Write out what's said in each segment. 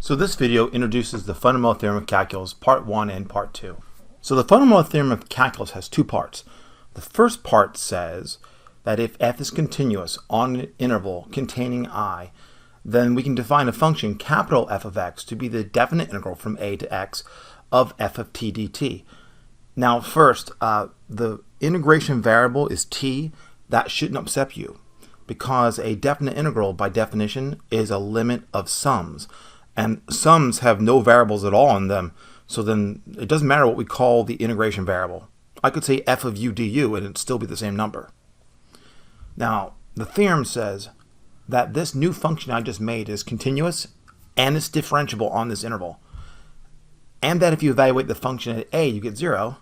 So this video introduces the fundamental theorem of calculus, part 1 and part 2. So the fundamental theorem of calculus has two parts. The first part says that if f is continuous on an interval containing I, then we can define a function, capital F of x, to be the definite integral from a to x of f of t dt. Now first, the integration variable is t. That shouldn't upset you, because a definite integral by definition is a limit of sums. And sums have no variables at all in them, so then it doesn't matter what we call the integration variable. I could say f of u du and it'd still be the same number. Now, the theorem says that this new function I just made is continuous and it's differentiable on this interval. And that if you evaluate the function at a, you get 0.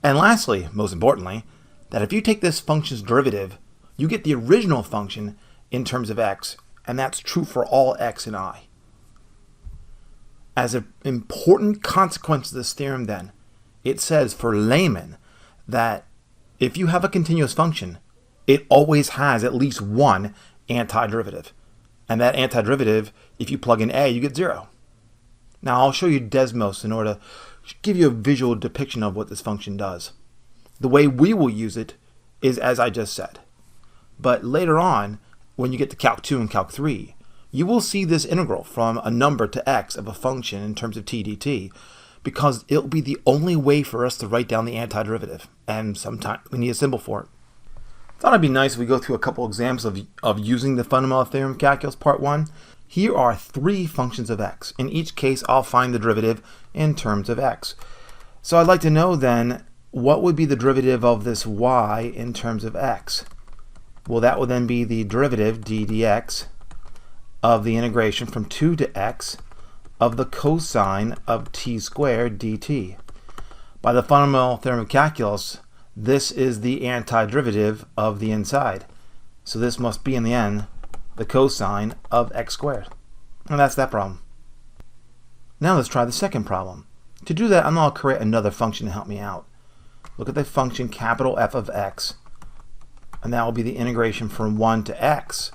And lastly, most importantly, that if you take this function's derivative, you get the original function in terms of x, and that's true for all x and I. As an important consequence of this theorem then, it says for laymen that if you have a continuous function, it always has at least one antiderivative. And that antiderivative, if you plug in a, you get 0. Now I'll show you Desmos in order to give you a visual depiction of what this function does. The way we will use it is as I just said. But later on, when you get to Calc 2 and Calc 3, you will see this integral from a number to x of a function in terms of t dt, because it'll be the only way for us to write down the antiderivative, and sometimes we need a symbol for it. Thought it'd be nice if we go through a couple examples of using the fundamental theorem of calculus part 1. Here are 3 functions of x. In each case, I'll find the derivative in terms of x. So I'd like to know then, what would be the derivative of this y in terms of x? Well, that would then be the derivative, d dx, of the integration from 2 to x of the cosine of t squared dt. By the fundamental theorem of calculus, this is the antiderivative of the inside. So this must be, in the end, the cosine of x squared. And that's that problem. Now let's try the second problem. To do that, I'm going to create another function to help me out. Look at the function capital F of x, and that will be the integration from 1 to x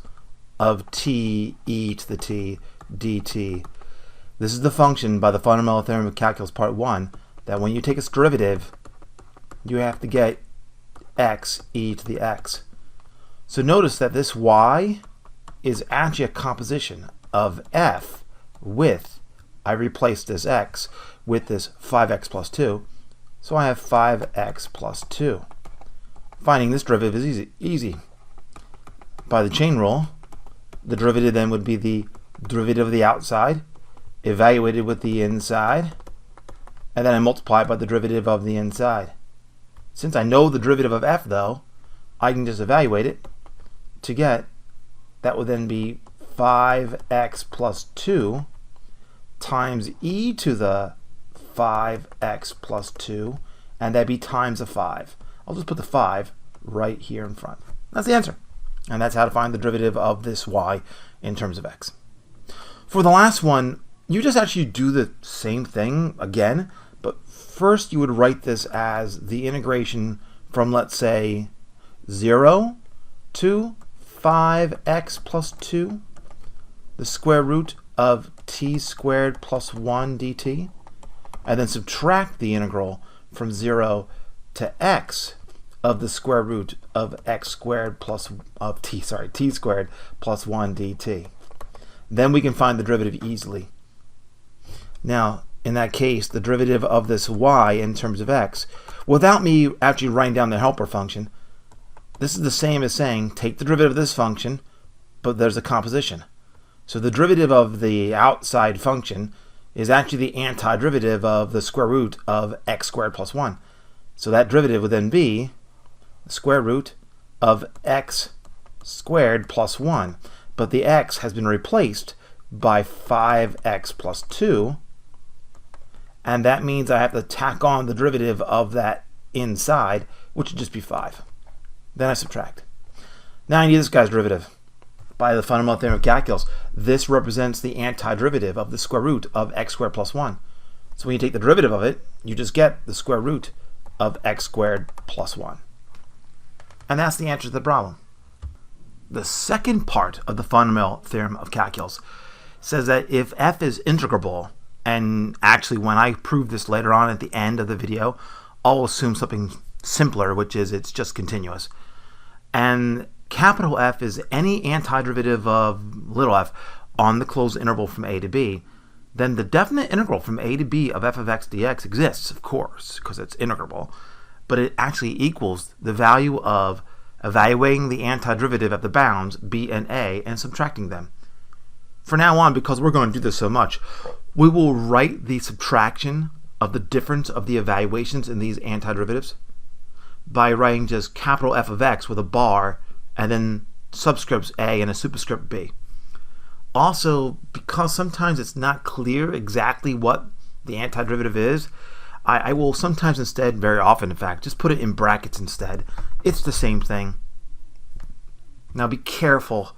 of t e to the t dt. This is the function by the fundamental theorem of calculus part 1 that when you take its derivative, you have to get x e to the x. So notice that this y is actually a composition of f with, I replaced this x with this 5x plus 2, so I have 5x plus 2. Finding this derivative is easy. By the chain rule, the derivative then would be the derivative of the outside evaluated with the inside, and then I multiply it by the derivative of the inside. Since I know the derivative of f though, I can just evaluate it to get, that would then be 5x plus 2 times e to the 5x plus 2, and that'd be times a 5. I'll just put the 5 right here in front. That's the answer. And that's how to find the derivative of this y in terms of x. For the last one, you just actually do the same thing again, but first you would write this as the integration from, let's say, 0 to 5x plus 2, the square root of t squared plus 1 dt, and then subtract the integral from 0 to x of the square root of x squared plus t squared plus 1 dt. Then we can find the derivative easily. Now, in that case, the derivative of this y in terms of x, without me actually writing down the helper function, this is the same as saying take the derivative of this function, but there's a composition. So the derivative of the outside function is actually the antiderivative of the square root of x squared plus 1. So that derivative would then be the square root of x squared plus 1. But the x has been replaced by 5x plus 2, and that means I have to tack on the derivative of that inside, which would just be 5. Then I subtract. Now I need this guy's derivative. By the fundamental theorem of calculus, this represents the antiderivative of the square root of x squared plus 1. So when you take the derivative of it, you just get the square root of x squared plus 1. And that's the answer to the problem. The second part of the fundamental theorem of calculus says that if f is integrable, and actually when I prove this later on at the end of the video, I'll assume something simpler, which is it's just continuous. And capital F is any antiderivative of little f on the closed interval from a to b, then the definite integral from a to b of f of x dx exists, of course, because it's integrable, but it actually equals the value of evaluating the antiderivative at the bounds b and a and subtracting them. For now on, because we're going to do this so much, we will write the subtraction of the difference of the evaluations in these antiderivatives by writing just capital F of x with a bar and then subscripts a and a superscript b. Also, because sometimes it's not clear exactly what the antiderivative is, I will sometimes instead, very often in fact, just put it in brackets instead. It's the same thing. Now be careful.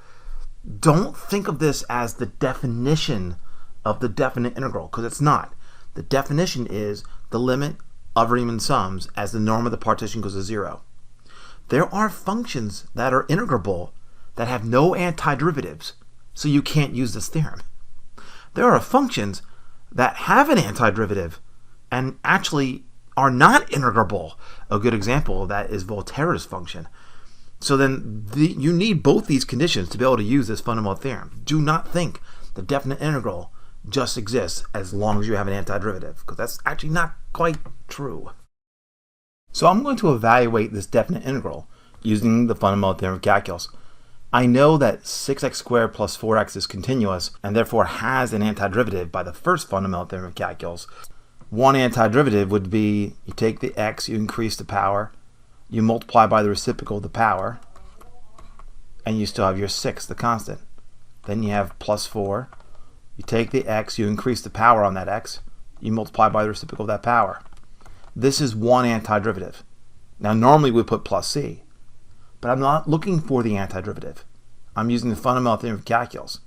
Don't think of this as the definition of the definite integral, because it's not. The definition is the limit of Riemann sums as the norm of the partition goes to 0. There are functions that are integrable that have no antiderivatives, so you can't use this theorem. There are functions that have an antiderivative and actually are not integrable. A good example of that is Volterra's function. So then you need both these conditions to be able to use this fundamental theorem. Do not think the definite integral just exists as long as you have an antiderivative, because that's actually not quite true. So I'm going to evaluate this definite integral using the fundamental theorem of calculus. I know that 6x squared plus 4x is continuous and therefore has an antiderivative by the first fundamental theorem of calculus. One antiderivative would be you take the x, you increase the power, you multiply by the reciprocal of the power, and you still have your 6, the constant. Then you have plus 4. You take the x, you increase the power on that x, you multiply by the reciprocal of that power. This is one antiderivative. Now normally we put plus c, but I'm not looking for the antiderivative. I'm using the fundamental theorem of calculus,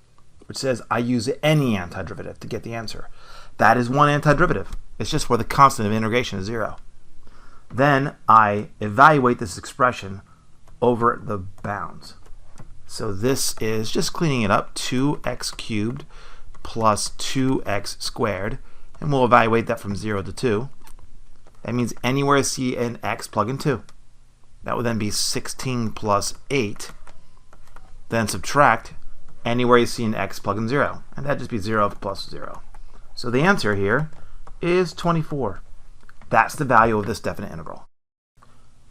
which says I use any antiderivative to get the answer. That is one antiderivative. It's just where the constant of integration is 0. Then I evaluate this expression over the bounds. So this is just cleaning it up, 2x cubed plus 2x squared, and we'll evaluate that from 0 to 2. That means anywhere I see an x, plug in 2. That would then be 16 plus 8. Then subtract anywhere you see an x, plug in 0. And that'd just be 0 plus 0. So the answer here is 24. That's the value of this definite integral.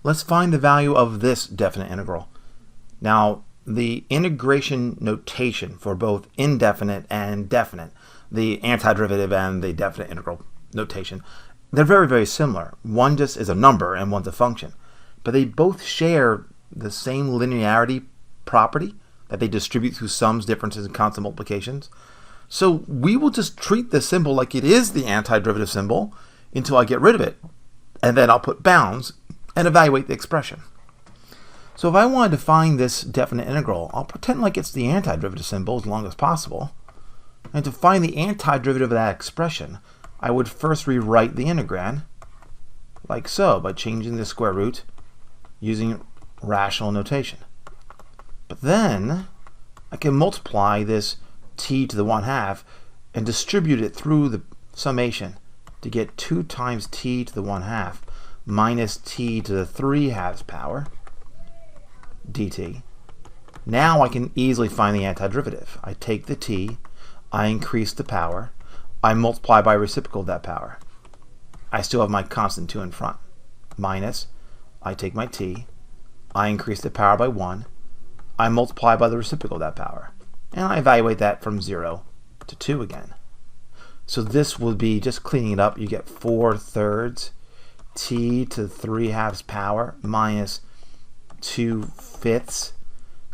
Let's find the value of this definite integral. Now, the integration notation for both indefinite and definite, the antiderivative and the definite integral notation, they're very, very similar. One just is a number and one's a function. But they both share the same linearity property, that they distribute through sums, differences, and constant multiplications. So we will just treat this symbol like it is the antiderivative symbol until I get rid of it. And then I'll put bounds and evaluate the expression. So if I wanted to find this definite integral, I'll pretend like it's the antiderivative symbol as long as possible. And to find the antiderivative of that expression, I would first rewrite the integrand like so, by changing the square root using rational notation. But then I can multiply this t to the 1/2 and distribute it through the summation to get 2 times t to the 1/2 minus t to the 3/2 power dt. Now I can easily find the antiderivative. I take the t, I increase the power, I multiply by reciprocal of that power. I still have my constant 2 in front. Minus, I take my t, I increase the power by 1, I multiply by the reciprocal of that power. And I evaluate that from 0 to 2 again. So this will be, just cleaning it up, you get 4/3 t to the 3/2 power minus 2/5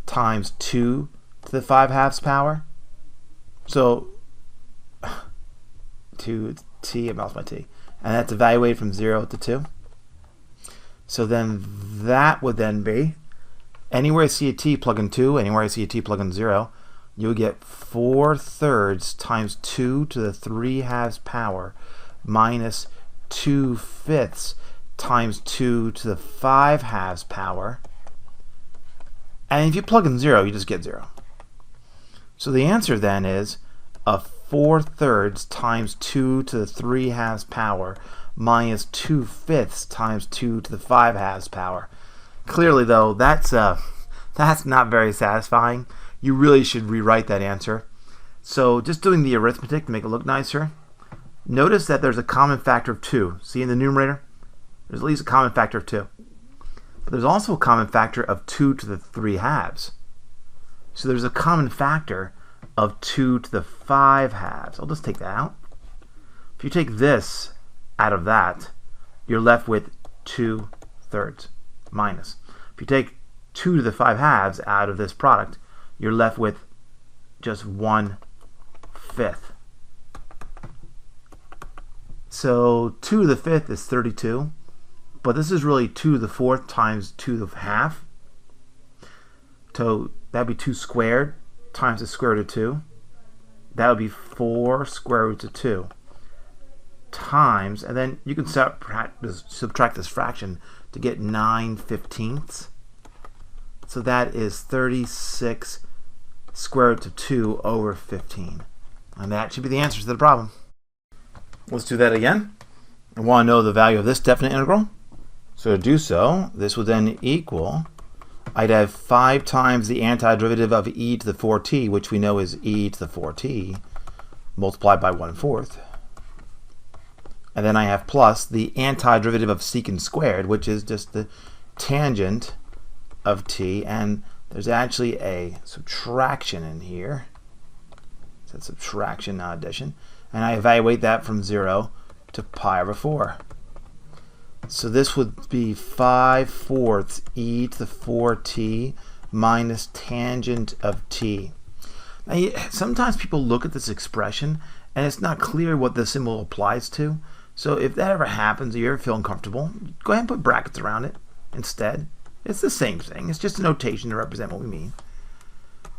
times 2 to the 5/2 power. So 2t, I lost my t. And that's evaluated from 0 to 2. So then that would then be, anywhere I see a t, plug in 2. Anywhere I see a t, plug in 0. You would get 4/3 times 2 to the 3/2 power minus 2/5 times 2 to the 5/2 power. And if you plug in 0, you just get 0. So the answer then is of 4/3 times 2 to the 3/2 power minus 2/5 times 2 to the 5/2 power. Clearly, though, that's not very satisfying. You really should rewrite that answer. So just doing the arithmetic to make it look nicer, notice that there's a common factor of 2. See in the numerator? There's at least a common factor of 2. But there's also a common factor of 2 to the 3/2. So there's a common factor of 2 to the 5/2. I'll just take that out. If you take this out of that, you're left with 2/3 minus. If you take 2 to the 5/2 out of this product, you're left with just 1/5. So 2 to the 5th is 32, but this is really 2 to the 4th times 2 to the 1/2. So that'd be 2 squared times the square root of 2. That would be 4 square roots of 2 times, and then you can subtract this fraction to get 9/15. So that is 36 square roots of 2 over 15. And that should be the answer to the problem. Let's do that again. I want to know the value of this definite integral. So to do so, this would then equal, I'd have 5 times the antiderivative of e to the 4t, which we know is e to the 4t, multiplied by 1/4. And then I have plus the antiderivative of secant squared, which is just the tangent of t, and there's actually a subtraction in here. So that's subtraction, not addition. And I evaluate that from 0 to pi over 4. So this would be 5/4 e to the 4t minus tangent of t. Now, sometimes people look at this expression and it's not clear what the symbol applies to. So if that ever happens, or you're feeling comfortable, go ahead and put brackets around it instead. It's the same thing. It's just a notation to represent what we mean.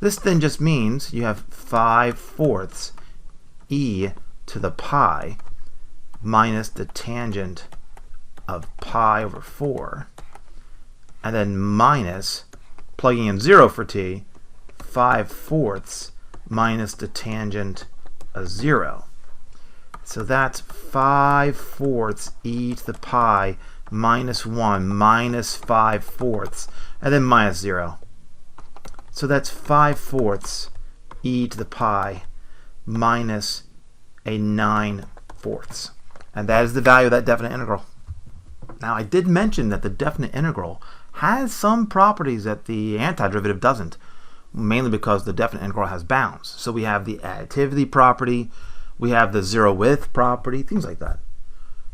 This then just means you have 5/4 e to the pi minus the tangent of pi over 4, and then minus, plugging in 0 for t, 5/4 minus the tangent of 0. So that's 5/4 e to the pi minus 1 minus 5/4, and then minus 0. So that's 5/4 e to the pi minus a 9/4. And that is the value of that definite integral. Now, I did mention that the definite integral has some properties that the antiderivative doesn't, mainly because the definite integral has bounds. So we have the additivity property, we have the zero width property, things like that.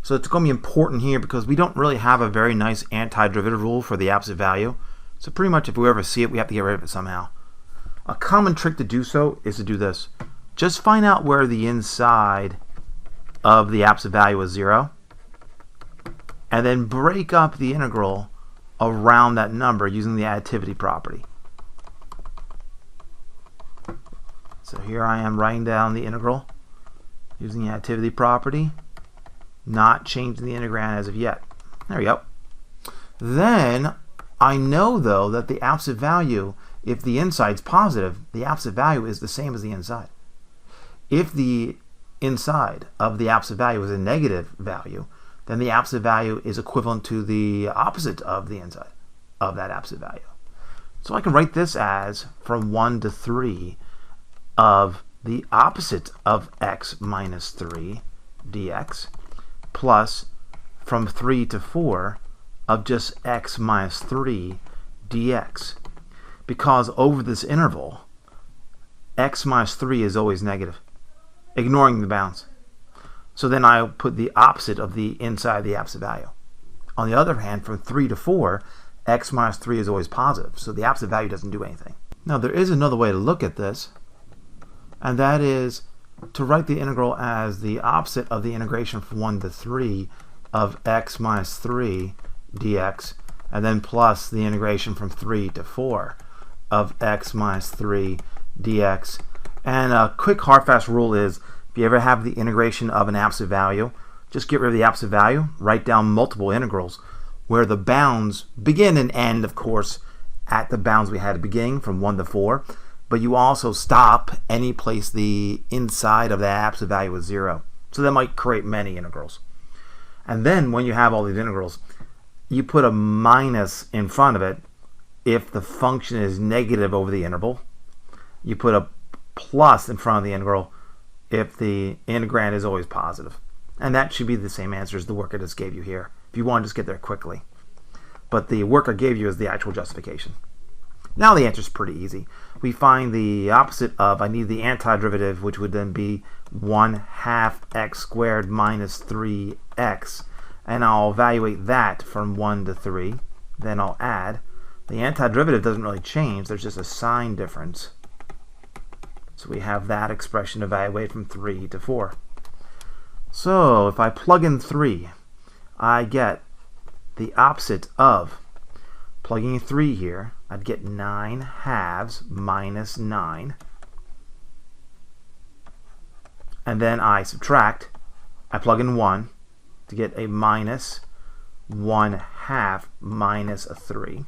So it's going to be important here because we don't really have a very nice antiderivative rule for the absolute value. So pretty much if we ever see it, we have to get rid of it somehow. A common trick to do so is to do this. Just find out where the inside of the absolute value is 0, and then break up the integral around that number using the additivity property. So here I am writing down the integral using the additivity property, not changing the integrand as of yet. There we go. Then I know, though, that the absolute value, if the inside's positive, the absolute value is the same as the inside. If the inside of the absolute value is a negative value, then the absolute value is equivalent to the opposite of the inside of that absolute value. So I can write this as from 1 to 3 of the opposite of x minus 3 dx plus from 3 to 4 of just x minus 3 dx. Because over this interval, x minus 3 is always negative, ignoring the bounds. So then I put the opposite of the inside of the absolute value. On the other hand, from 3 to 4, x minus 3 is always positive, so the absolute value doesn't do anything. Now there is another way to look at this, and that is to write the integral as the opposite of the integration from 1 to 3 of x minus 3 dx, and then plus the integration from 3 to 4 of x minus 3 dx. And a quick hard fast rule is, if you ever have the integration of an absolute value, just get rid of the absolute value, write down multiple integrals where the bounds begin and end, of course, at the bounds we had at the beginning from 1 to 4. but you also stop any place the inside of the absolute value is 0. So that might create many integrals. And then when you have all these integrals, you put a minus in front of it if the function is negative over the interval. You put a plus in front of the integral if the integrand is always positive. And that should be the same answer as the work I just gave you here, if you want to just get there quickly. But the work I gave you is the actual justification. Now the answer is pretty easy. We find the opposite of, I need the antiderivative, which would then be 1/2 x squared minus 3x. And I'll evaluate that from 1 to 3. Then I'll add. The antiderivative doesn't really change. There's just a sign difference. So we have that expression evaluated from 3 to 4. So if I plug in 3, I get the opposite of plugging in 3 here. I'd get 9/2 minus 9. And then I subtract. I plug in 1 to get a minus 1/2 minus a 3.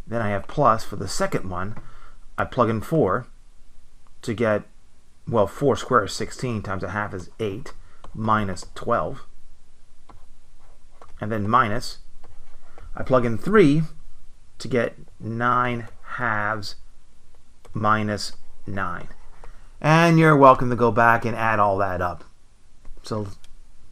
Then I have plus for the second one. I plug in 4 to get, well, 4 squared is 16 times 1/2 is 8 minus 12. And then minus, I plug in 3 to get 9/2 minus 9. And you're welcome to go back and add all that up. So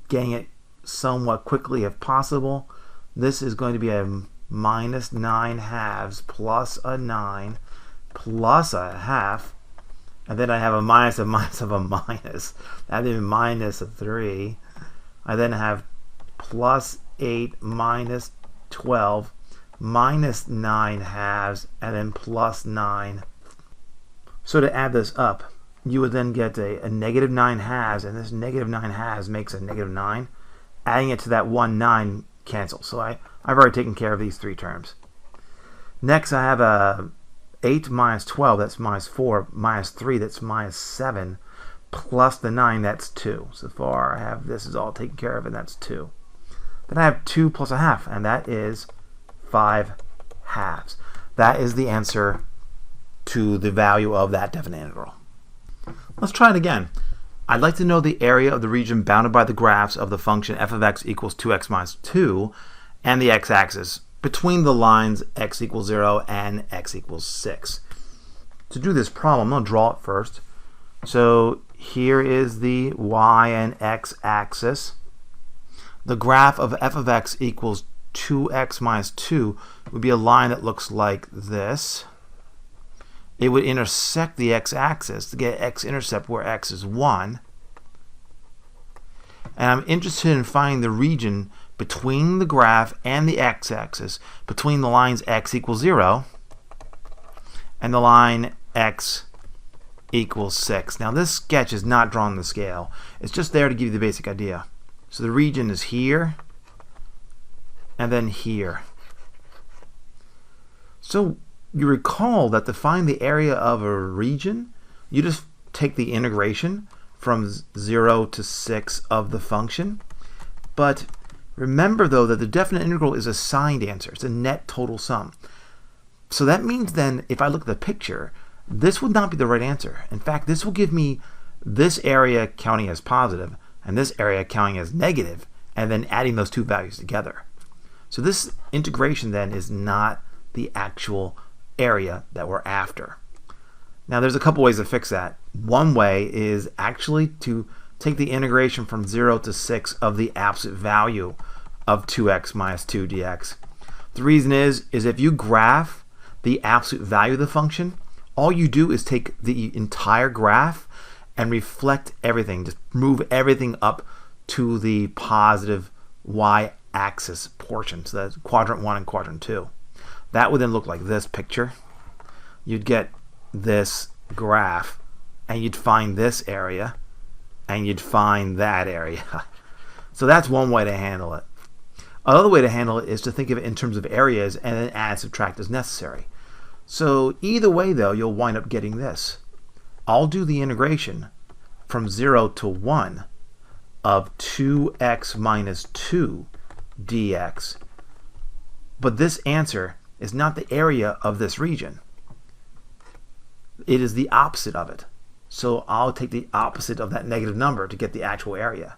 getting it somewhat quickly if possible, this is going to be a minus 9/2 plus a 9 plus a 1/2, and then I have a minus of minus of a minus. I then minus a 3. I then have plus 8 minus 12 minus 9/2, and then plus 9. So to add this up, you would then get a negative 9/2, and this negative 9/2 makes a negative 9. Adding it to that 9 cancels. So I've already taken care of these 3 terms. Next I have a 8 minus 12, that's minus 4, minus 3, that's minus 7, plus the 9, that's 2. So far I have this is all taken care of, and that's 2. Then I have 2 plus a 1/2, and that is 5/2. That is the answer to the value of that definite integral. Let's try it again. I'd like to know the area of the region bounded by the graphs of the function f of x equals 2x minus 2 and the x-axis between the lines x equals 0 and x equals 6. To do this problem, I'm going to draw it first. So here is the y and x axis. The graph of f of x equals 2x minus 2 would be a line that looks like this. It would intersect the x-axis to get x-intercept where x is 1. And I'm interested in finding the region between the graph and the x-axis, between the lines x equals 0 and the line x equals 6. Now this sketch is not drawn on the scale. It's just there to give you the basic idea. So the region is here and then here. So you recall that to find the area of a region, you just take the integration from 0 to 6 of the function. But remember though that the definite integral is a signed answer. It's a net total sum. So that means then if I look at the picture, this would not be the right answer. In fact, this will give me this area counting as positive and this area counting as negative, and then adding those two values together. So this integration then is not the actual area that we're after. Now there's a couple ways to fix that. One way is actually to take the integration from 0 to 6 of the absolute value of 2x minus 2 dx. The reason is if you graph the absolute value of the function, all you do is take the entire graph and reflect everything, just move everything up to the positive y-axis portion, so that's quadrant 1 and quadrant 2. That would then look like this picture. You'd get this graph, and you'd find this area, and you'd find that area. So that's one way to handle it. Another way to handle it is to think of it in terms of areas and then add and subtract as necessary. So either way though, you'll wind up getting this. I'll do the integration from 0 to 1 of 2x minus 2 dx. But this answer is not the area of this region. It is the opposite of it. So I'll take the opposite of that negative number to get the actual area.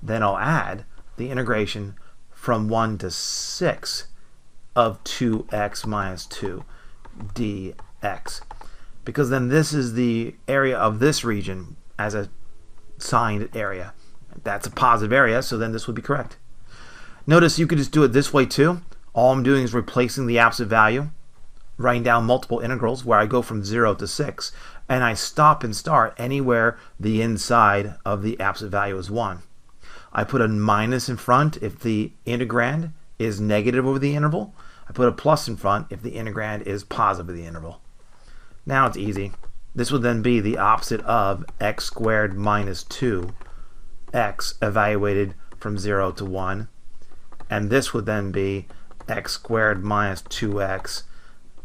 Then I'll add the integration from 1 to 6 of 2x minus 2 dx. Because then this is the area of this region as a signed area. That's a positive area, so then this would be correct. Notice you could just do it this way too. All I'm doing is replacing the absolute value, writing down multiple integrals where I go from 0 to 6, and I stop and start anywhere the inside of the absolute value is 1. I put a minus in front if the integrand is negative over the interval. I put a plus in front if the integrand is positive over the interval. Now it's easy. This would then be the opposite of x squared minus 2x evaluated from 0 to 1. And this would then be x squared minus 2x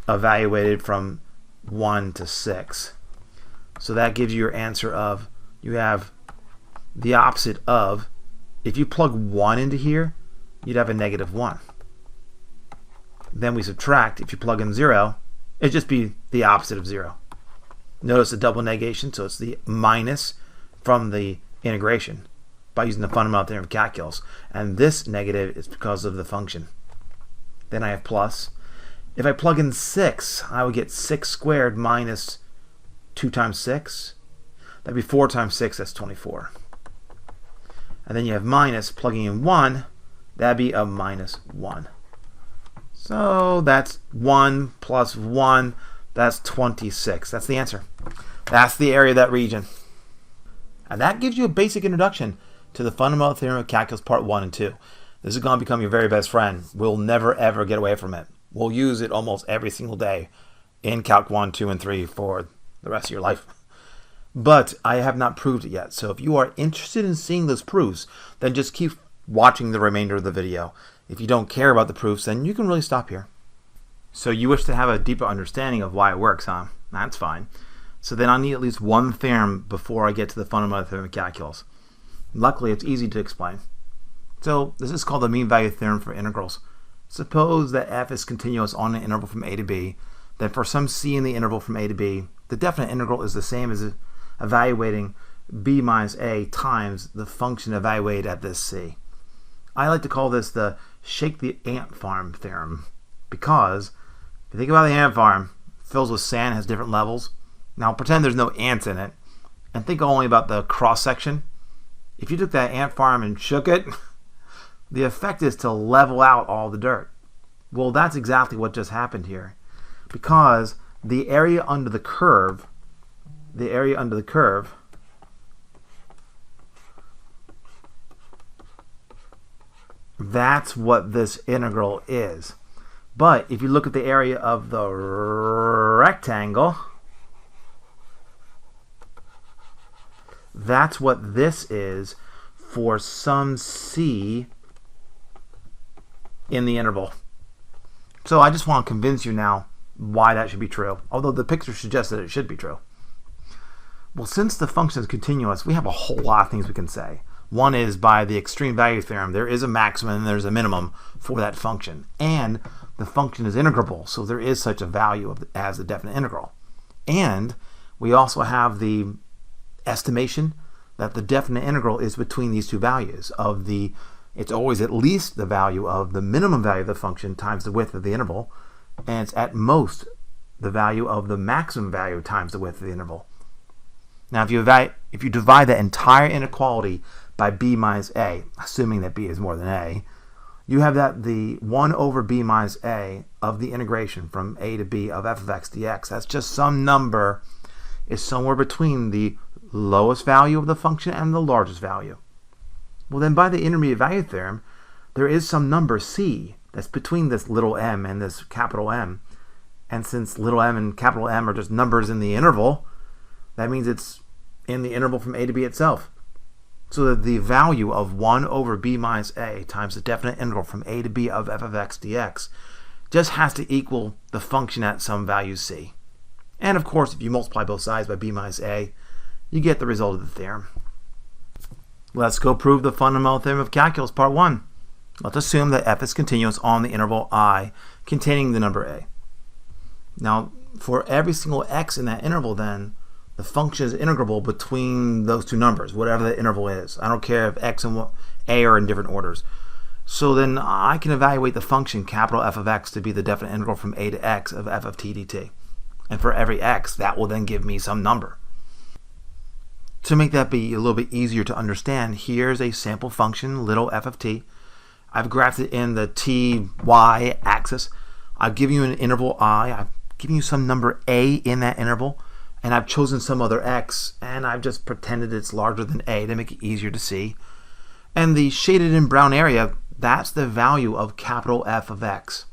evaluated from 1 to 6. So that gives you your answer of, you have the opposite of, if you plug 1 into here, you'd have a negative 1. Then we subtract, if you plug in 0, it'd just be the opposite of 0. Notice the double negation, so it's the minus from the integration by using the fundamental theorem of calculus. And this negative is because of the function. Then I have plus. If I plug in 6, I would get 6 squared minus 2 times 6. That'd be 4 times 6, that's 24. And then you have minus, plugging in 1, that'd be a minus 1. So that's 1 plus 1, that's 26. That's the answer. That's the area of that region. And that gives you a basic introduction to the fundamental theorem of calculus part 1 and 2. This is going to become your very best friend. We'll never ever get away from it. We'll use it almost every single day in Calc 1, 2, and 3 for the rest of your life. But I have not proved it yet. So if you are interested in seeing those proofs, then just keep watching the remainder of the video. If you don't care about the proofs, then you can really stop here. So you wish to have a deeper understanding of why it works, huh? That's fine. So then I'll need at least one theorem before I get to the fundamental theorem of calculus. Luckily, it's easy to explain. So this is called the mean value theorem for integrals. Suppose that f is continuous on an interval from a to b, then for some c in the interval from a to b, the definite integral is the same as evaluating b minus a times the function evaluated at this c. I like to call this the shake the ant farm theorem, because if you think about the ant farm, it fills with sand, has different levels. Now pretend there's no ants in it, and think only about the cross section. If you took that ant farm and shook it, the effect is to level out all the dirt. Well, that's exactly what just happened here, because the area under the curve, that's what this integral is. But if you look at the area of the rectangle, that's what this is for some c in the interval. So I just want to convince you now why that should be true, although the picture suggests that it should be true. Well, since the function is continuous, we have a whole lot of things we can say. One is, by the extreme value theorem, there is a maximum and there's a minimum for that function. And the function is integrable, so there is such a value as a definite integral. And we also have the estimation that the definite integral is between these two values of the, it's always at least the value of the minimum value of the function times the width of the interval, and it's at most the value of the maximum value times the width of the interval. Now if you divide that entire inequality by b minus a, assuming that b is more than a, you have that the 1 over b minus a of the integration from a to b of f of x dx, that's just some number, is somewhere between the lowest value of the function and the largest value. Well, then by the intermediate value theorem, there is some number c that's between this little m and this capital M. And since little m and capital M are just numbers in the interval, that means it's in the interval from a to b itself. So that the value of 1 over b minus a times the definite integral from a to b of f of x dx just has to equal the function at some value c. And of course, if you multiply both sides by b minus a, you get the result of the theorem. Let's go prove the fundamental theorem of calculus part 1. Let's assume that f is continuous on the interval I containing the number a. Now, for every single x in that interval, then the function is integrable between those two numbers, whatever the interval is. I don't care if x and a are in different orders. So then I can evaluate the function capital F of x to be the definite integral from a to x of f of t dt. And for every x, that will then give me some number. To make that be a little bit easier to understand, here's a sample function, little f of t. I've graphed it in the t, y axis. I've given you an interval I. I've given you some number a in that interval. And I've chosen some other x, and I've just pretended it's larger than a to make it easier to see. And the shaded in brown area, that's the value of capital F of x.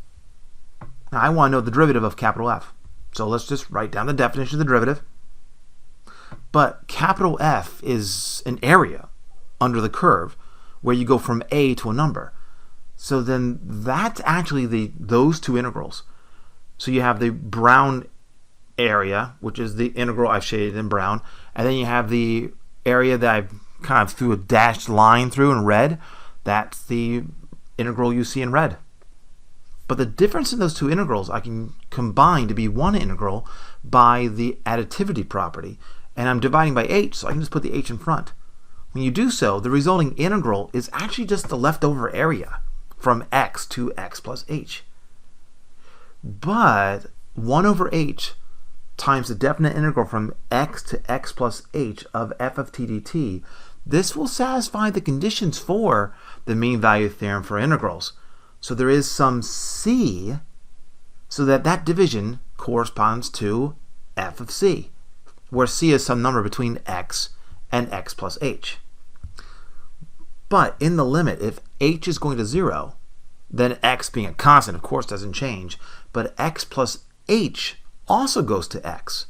Now I want to know the derivative of capital F. So let's just write down the definition of the derivative. But capital F is an area under the curve where you go from a to a number. So then that's actually those two integrals. So you have the brown area, which is the integral I've shaded in brown, and then you have the area that I've kind of threw a dashed line through in red. That's the integral you see in red. But the difference in those two integrals I can combine to be one integral by the additivity property, and I'm dividing by h, so I can just put the h in front. When you do so, the resulting integral is actually just the leftover area from x to x plus h. But 1 over h times the definite integral from x to x plus h of f of t dt, this will satisfy the conditions for the mean value theorem for integrals. So there is some c, so that division corresponds to f of c, where c is some number between x and x plus h. But in the limit, if h is going to 0, then x being a constant, of course, doesn't change, but x plus h also goes to x.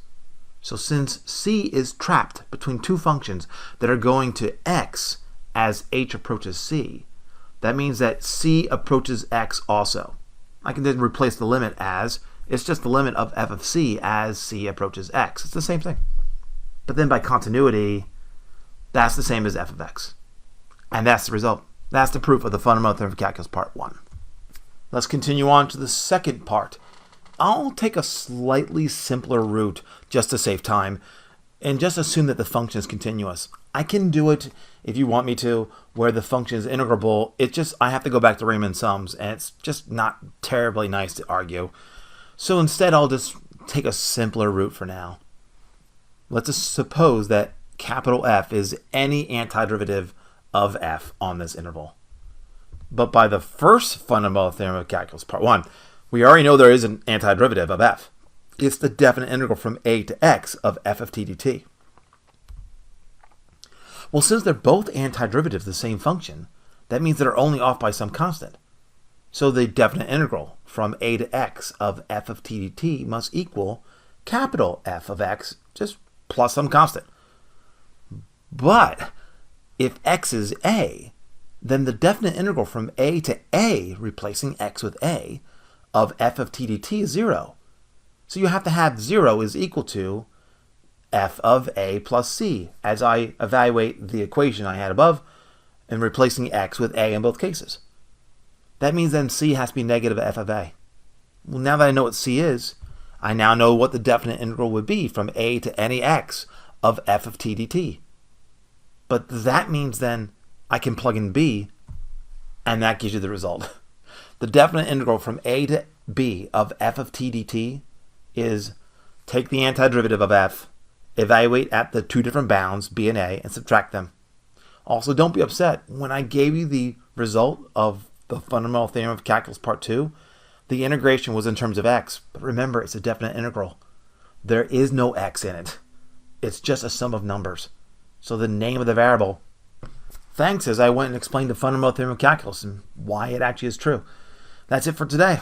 So since c is trapped between two functions that are going to x as h approaches c, that means that c approaches x also. I can then replace the limit as, it's just the limit of f of c as c approaches x. It's the same thing. But then by continuity, that's the same as f of x. And that's the result. That's the proof of the fundamental theorem of calculus part 1. Let's continue on to the second part. I'll take a slightly simpler route just to save time and just assume that the function is continuous. I can do it, if you want me to, where the function is integrable. It's just I have to go back to Riemann sums, and it's just not terribly nice to argue. So instead, I'll just take a simpler route for now. Let's just suppose that capital F is any antiderivative of f on this interval. But by the first fundamental theorem of calculus part 1, we already know there is an antiderivative of f. It's the definite integral from a to x of f of t dt. Well, since they're both antiderivatives of the same function, that means they're only off by some constant. So the definite integral from a to x of f of t dt must equal capital F of x just plus some constant. But if x is a, then the definite integral from a to a, replacing x with a, of f of t dt is 0. So you have to have 0 is equal to f of a plus c, as I evaluate the equation I had above and replacing x with a in both cases. That means then c has to be negative f of a. Well, now that I know what c is, I now know what the definite integral would be from a to any x of f of t dt. But that means then I can plug in b, and that gives you the result. The definite integral from a to b of f of t dt is take the antiderivative of f, evaluate at the two different bounds, b and a, and subtract them. Also, don't be upset. When I gave you the result of the fundamental theorem of calculus part 2, the integration was in terms of x. But remember, it's a definite integral. There is no x in it. It's just a sum of numbers. So the name of the variable, thanks, as I went and explained the fundamental theorem of calculus and why it actually is true. That's it for today.